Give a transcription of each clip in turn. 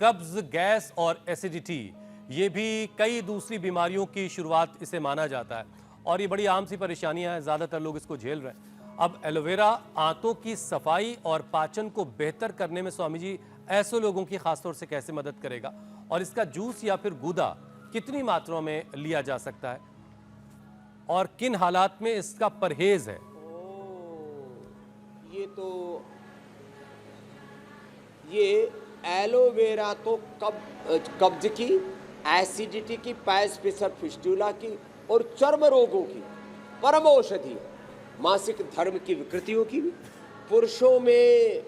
कब्ज, गैस और एसिडिटी, ये भी कई दूसरी बीमारियों की शुरुआत इसे माना जाता है और ये बड़ी आम सी परेशानियां हैं, ज़्यादातर लोग इसको झेल रहे हैं। अब एलोवेरा आंतों की सफाई और पाचन को बेहतर करने में स्वामी जी ऐसे लोगों की खासतौर से कैसे मदद करेगा, और इसका जूस या फिर गूदा कितनी मात्रा में लिया जा सकता है और किन हालात में इसका परहेज है? ये तो ये एलोवेरा तो कब्ज की, एसिडिटी की, पाइल्स, फिशर, फिस्टुला की और चर्म रोगों की परम औषधि है। मासिक धर्म की विकृतियों की भी, पुरुषों में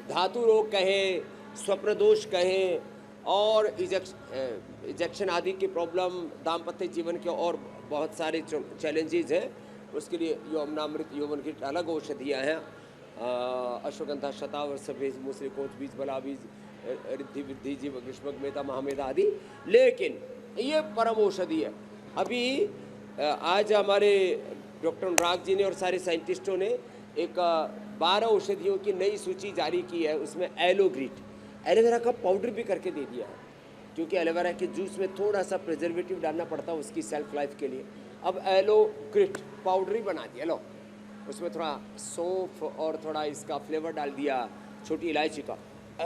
धातु रोग कहें, स्वप्न दोष कहें और इजेक्शन आदि की प्रॉब्लम, दाम्पत्य जीवन के और बहुत सारे चैलेंजेस हैं। उसके लिए यौवनामृत यौवन की अलग औषधियाँ हैं। अश्वगंधा, शतावर, सफेद मूसली, कोच बीज, बला बीज, रिद्धि, वृद्धि, जीव, ग्रीष्मक, मेधा, महामेधा आदि। लेकिन ये परम औषधि है। अभी आज हमारे डॉक्टर अनुराग जी ने और सारे साइंटिस्टों ने एक 12 औषधियों की नई सूची जारी की है। उसमें एलोग्रीट, एलोवेरा का पाउडर भी करके दे दिया है, क्योंकि एलोवेरा के जूस में थोड़ा सा प्रिजर्वेटिव डालना पड़ता है उसकी सेल्फ लाइफ के लिए। अब एलोग्रीट पाउडर ही बना दिया। लो, उसमें थोड़ा सौंफ और थोड़ा इसका फ्लेवर डाल दिया, छोटी इलायची का।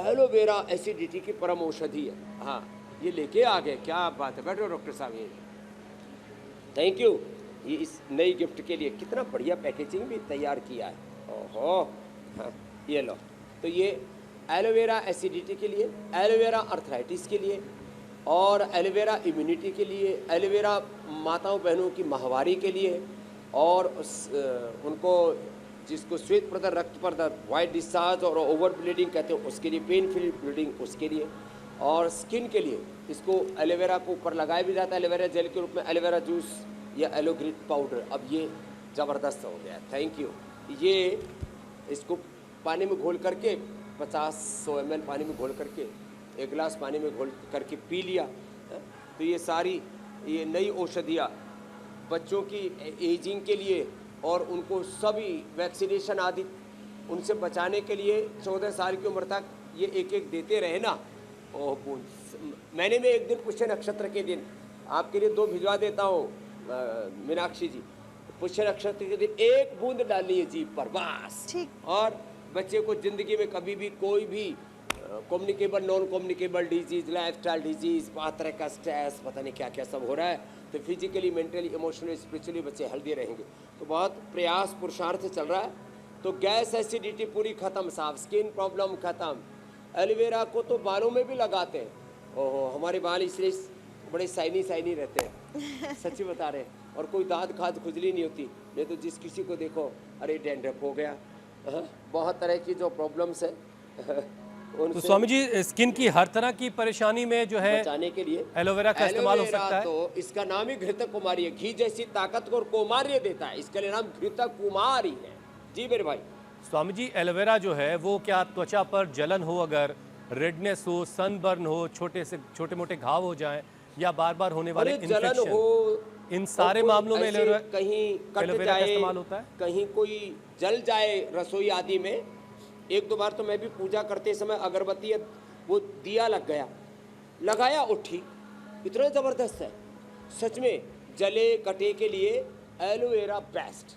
एलोवेरा एसिडिटी की परम औषधि है। हाँ, ये लेके आ गए, क्या बात है। बैठो डॉक्टर साहब, ये थैंक यू। ये इस नई गिफ्ट के लिए कितना बढ़िया पैकेजिंग भी तैयार किया है। ओहो, हाँ, ये लो। तो ये एलोवेरा एसिडिटी के लिए, एलोवेरा अर्थराइटिस के लिए और एलोवेरा इम्यूनिटी के लिए, एलोवेरा माताओं बहनों की माहवारी के लिए और उनको जिसको श्वेत प्रदर, रक्त प्रदर, वाइट डिस्चार्ज और ओवर ब्लीडिंग कहते हैं उसके लिए, पेन फ्री ब्लीडिंग उसके लिए, और स्किन के लिए इसको एलोवेरा को ऊपर लगाया भी जाता है एलोवेरा जेल के रूप में, एलोवेरा जूस या एलोग्रीट पाउडर। अब ये ज़बरदस्त हो गया, थैंक यू। ये इसको पानी में घोल करके 50-100 ml पानी में घोल करके 1 गिलास पानी में घोल करके पी लिया। तो ये सारी ये नई औषधियाँ बच्चों की एजिंग के लिए और उनको सभी वैक्सीनेशन आदि उनसे बचाने के लिए 14 साल की उम्र तक ये एक देते रहे ना। ओह, महीने में 1 दिन पुष्य नक्षत्र के दिन आपके लिए 2 भिजवा देता हूँ मीनाक्षी जी। पुष्य नक्षत्र के दिन 1 बूंद डालिए जीभ पर बस, और बच्चे को जिंदगी में कभी भी कोई भी communicable, non communicable disease, lifestyle disease, 5 तरह का स्ट्रेस, पता नहीं क्या क्या सब हो रहा है, तो फिजिकली, मेंटली, इमोशनली, स्पिरिचुअली बच्चे हेल्दी रहेंगे। तो बहुत प्रयास पुरुषार्थ चल रहा है। तो गैस एसिडिटी पूरी खत्म साहब, स्किन प्रॉब्लम खत्म। एलोवेरा को तो बालों में भी लगाते हैं। ओहो, हमारे बाल इसलिए बड़े शाइनी शाइनी रहते हैं, सच्ची बता रहे हैं। और कोई दाद खाद खुजली नहीं होती। नहीं तो जिस किसी को देखो, अरे डैंड्रफ हो गया, बहुत तरह की जो प्रॉब्लम्स है तो स्वामी जी, स्किन की हर तरह की परेशानी में जो है बचाने के लिए एलोवेरा का इस्तेमाल हो सकता है। तो इसका नाम ही घृतक कुमारी है। घी जैसी ताकत को और कुमार्य देता है, इसके लिए नाम घृतक कुमारी है। जी मेरे भाई। स्वामी जी, एलोवेरा जो है वो क्या त्वचा पर जलन हो, अगर रेडनेस हो, सनबर्न हो, छोटे मोटे घाव हो जाएं या बार बार होने वाले जलन हो, इन सारे मामलों में कहीं कट जाए, इस्तेमाल होता है। कहीं कोई जल जाए रसोई आदि में। 1-2 बार तो मैं भी पूजा करते समय अगरबत्ती वो दिया लग गया, लगाया उठी, इतना ज़बरदस्त है सच में। जले कटे के लिए एलोवेरा बेस्ट।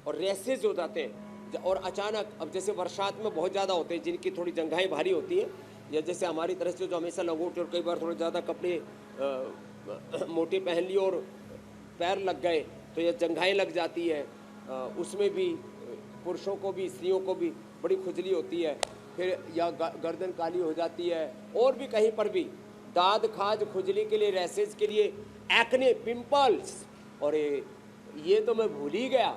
और रेसेज हो जाते हैं और अचानक, अब जैसे बरसात में बहुत ज़्यादा होते हैं जिनकी थोड़ी जंघाएं भारी होती हैं, या जैसे हमारी तरह से जो हमेशा लंगोटे और कई बार थोड़े ज़्यादा कपड़े मोटे पहन लिए और पैर लग गए तो यह जंघाएं लग जाती है। उसमें भी पुरुषों को भी स्त्रियों को भी बड़ी खुजली होती है, फिर या गर्दन काली हो जाती है, और भी कहीं पर भी दाद खाज खुजली के लिए, रैसेज के लिए, एक्ने, पिंपल्स। और ये तो मैं भूल ही गया,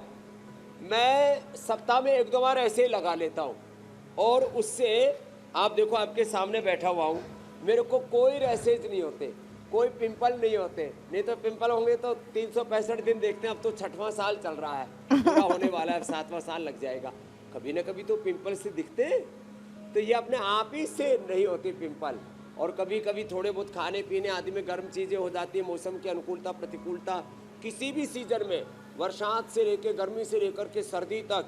मैं सप्ताह में 1-2 बार ऐसे ही लगा लेता हूँ और उससे आप देखो आपके सामने बैठा हुआ हूँ, मेरे को कोई रैसेज नहीं होते, कोई पिंपल नहीं होते। नहीं तो पिंपल होंगे तो 365 दिन देखते हैं। अब तो 6वां साल चल रहा है, पूरा होने वाला है, 7वां साल लग जाएगा। कभी ना कभी तो पिंपल से दिखते हैं, तो ये अपने आप ही से नहीं होते पिंपल। और कभी कभी थोड़े बहुत खाने पीने आदि में गर्म चीज़ें हो जाती है, मौसम की अनुकूलता प्रतिकूलता, किसी भी सीजन में, बरसात से लेकर गर्मी से लेकर के सर्दी तक।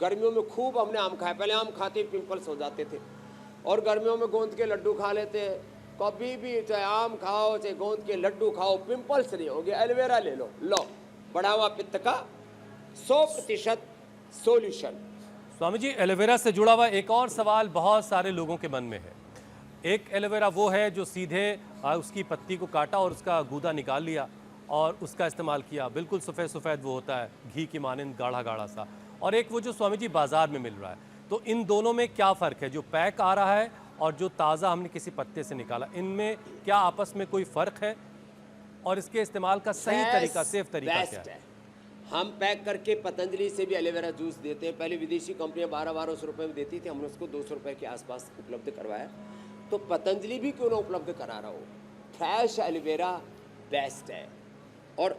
गर्मियों में खूब हमने आम खाया, पहले आम खाते पिंपल्स हो जाते थे, और गर्मियों में गोंद के लड्डू खा लेते हैं। कभी भी चाहे आम खाओ चाहे गोंद के लड्डू खाओ, पिंपल्स नहीं होंगे। एलोवेरा ले लो, बढ़ा हुआ पित्त का 100% सॉल्यूशन। स्वामी जी, एलोवेरा से जुड़ा हुआ एक और सवाल बहुत सारे लोगों के मन में है। एक एलोवेरा वो है जो सीधे उसकी पत्ती को काटा और उसका गूदा निकाल लिया और उसका इस्तेमाल किया, बिल्कुल सफ़ेद सफ़ेद वो होता है, घी की मानंद गाढ़ा गाढ़ा सा। और एक वो जो स्वामी जी बाजार में मिल रहा है, तो इन दोनों में क्या फ़र्क है? जो पैक आ रहा है और जो ताज़ा हमने किसी पत्ते से निकाला, इनमें क्या आपस में कोई फ़र्क है? और इसके इस्तेमाल का सही तरीका, सेफ तरीका क्या है? हम पैक करके पतंजलि से भी एलोवेरा जूस देते हैं। पहले विदेशी कंपनियां 1200 रुपये में देती थी, हमने उसको 200 रुपये के आसपास उपलब्ध करवाया। तो पतंजलि भी क्यों ना उपलब्ध करा रहा हो, फ्रेश एलोवेरा बेस्ट है। और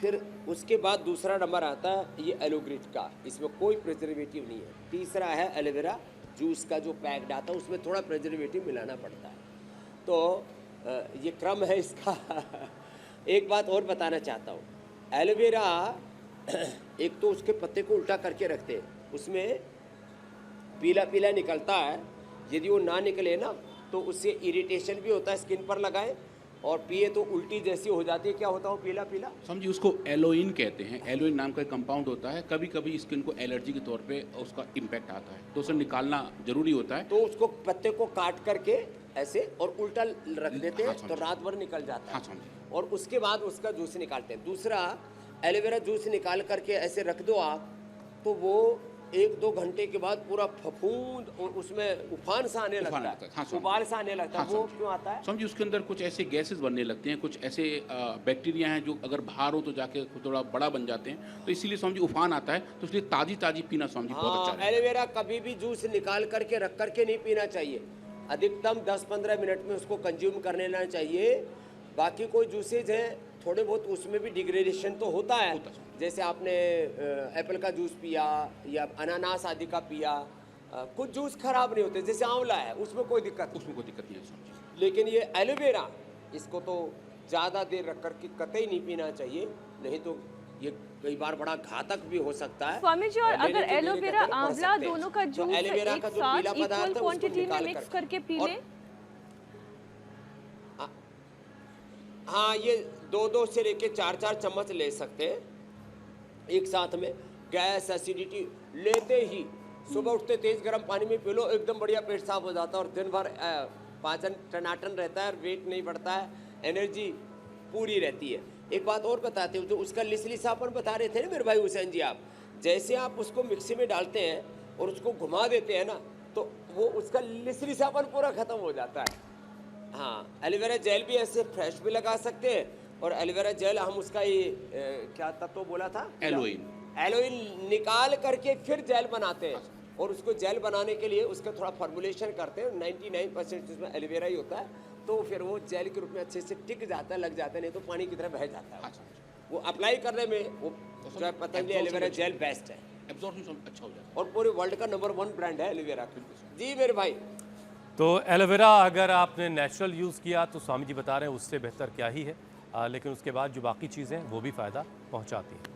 फिर उसके बाद दूसरा नंबर आता है ये एलोग्रिट का, इसमें कोई प्रिजर्वेटिव नहीं है। तीसरा है एलोवेरा जूस का जो पैक्ड आता है, उसमें थोड़ा प्रिजर्वेटिव मिलाना पड़ता है। तो ये क्रम है इसका। एक बात और बताना चाहता हूँ, एलोवेरा एक तो उसके पत्ते को उल्टा करके रखते हैं, उसमें पीला पीला निकलता है। यदि वो ना निकले ना तो उससे इरिटेशन भी होता है, स्किन पर लगाएं और पिए तो उल्टी जैसी हो जाती है। क्या होता है वो पीला पीला? समझिए उसको एलोइन कहते हैं। एलोइन नाम का एक कंपाउंड होता है। कभी कभी स्किन को एलर्जी के तौर पे उसका इम्पैक्ट आता है, तो उसे निकालना जरूरी होता है। तो उसको पत्ते को काट करके ऐसे और उल्टा रख देते हैं, हाँ, तो रात भर निकल जाता है। हाँ, समझिए। और उसके बाद उसका जूस निकालते हैं। दूसरा, एलोवेरा जूस निकाल करके ऐसे रख दो आप, तो वो 1-2 घंटे के बाद पूरा फफूंद और उसमें उफान सा आने लगता है, हाँ, उबाल सा आने लगता है। वो क्यों आता है? समझिए उसके अंदर कुछ ऐसे गैसेस बनने लगते हैं, कुछ ऐसे बैक्टीरिया हैं जो अगर बाहर हो तो जाके थोड़ा बड़ा बन जाते हैं, तो इसीलिए समझिए उफान आता है। तो इसलिए ताजी पीना समझिए बहुत अच्छा है। एलोवेरा कभी भी जूस निकाल करके रख करके नहीं पीना चाहिए। अधिकतम 10-15 मिनट में उसको कंज्यूम कर लेना चाहिए। बाकी कोई जूसेज हैं थोड़े बहुत, उसमें भी डिग्रेडेशन तो होता है। जैसे आपने एप्पल का जूस पिया या अनानास आदि का पिया, कुछ जूस खराब नहीं होते। जैसे आंवला है, उसमें कोई दिक्कत नहीं है समझिए। लेकिन ये एलोवेरा, इसको तो ज़्यादा देर रख करके कतई नहीं पीना चाहिए, नहीं तो ये कई बार बड़ा घातक भी हो सकता है। स्वामी जी, और अगर एलोवेरा आंवला दोनों का जूस एलोवेरा एक का जो साथ पीला इक्वल पदार्थ है उसको क्वांटिटी में निकाल मिक्स कर- करके पी और- लें? हाँ, ये 2-2 से लेके 4-4 चम्मच ले सकते हैं एक साथ में। गैस एसिडिटी लेते ही सुबह उठते तेज गर्म पानी में पी लो, एकदम बढ़िया पेट साफ हो जाता है और दिन भर पाचन टनाटन रहता है, वेट नहीं बढ़ता है, एनर्जी पूरी रहती है। एक बात और बताते हो, जो उसका लिसलिसापन बता रहे थे ना मेरे भाई हुसैन जी, आप जैसे आप उसको मिक्सी में डालते हैं और उसको घुमा देते हैं ना, तो वो उसका लिसलिसापन पूरा खत्म हो जाता है। हाँ, एलोवेरा जेल भी ऐसे फ्रेश भी लगा सकते हैं। और एलोवेरा जेल हम उसका ये क्या तत्व बोला था? एलोइन निकाल करके फिर जेल बनाते हैं। और उसको जेल बनाने के लिए उसका थोड़ा फॉर्मुलेशन करते हैं। 99% उसमें एलोवेरा ही होता है, तो फिर वो जेल के रूप में अच्छे से टिक जाता है, लग जाता है, नहीं तो पानी की तरह बह जाता है। वो अप्लाई करने में वो जो है पतंजलि एलोवेरा जेल बेस्ट है, एब्जॉर्प्शन अच्छा हो जाता है और पूरे वर्ल्ड का नंबर 1 ब्रांड है एलोवेरा। जी मेरे भाई। तो एलोवेरा अगर आपने नेचुरल यूज़ किया तो स्वामी जी बता रहे हैं उससे बेहतर क्या ही है, लेकिन उसके बाद जो बाकी चीज़ें वो भी फ़ायदा पहुंचाती हैं।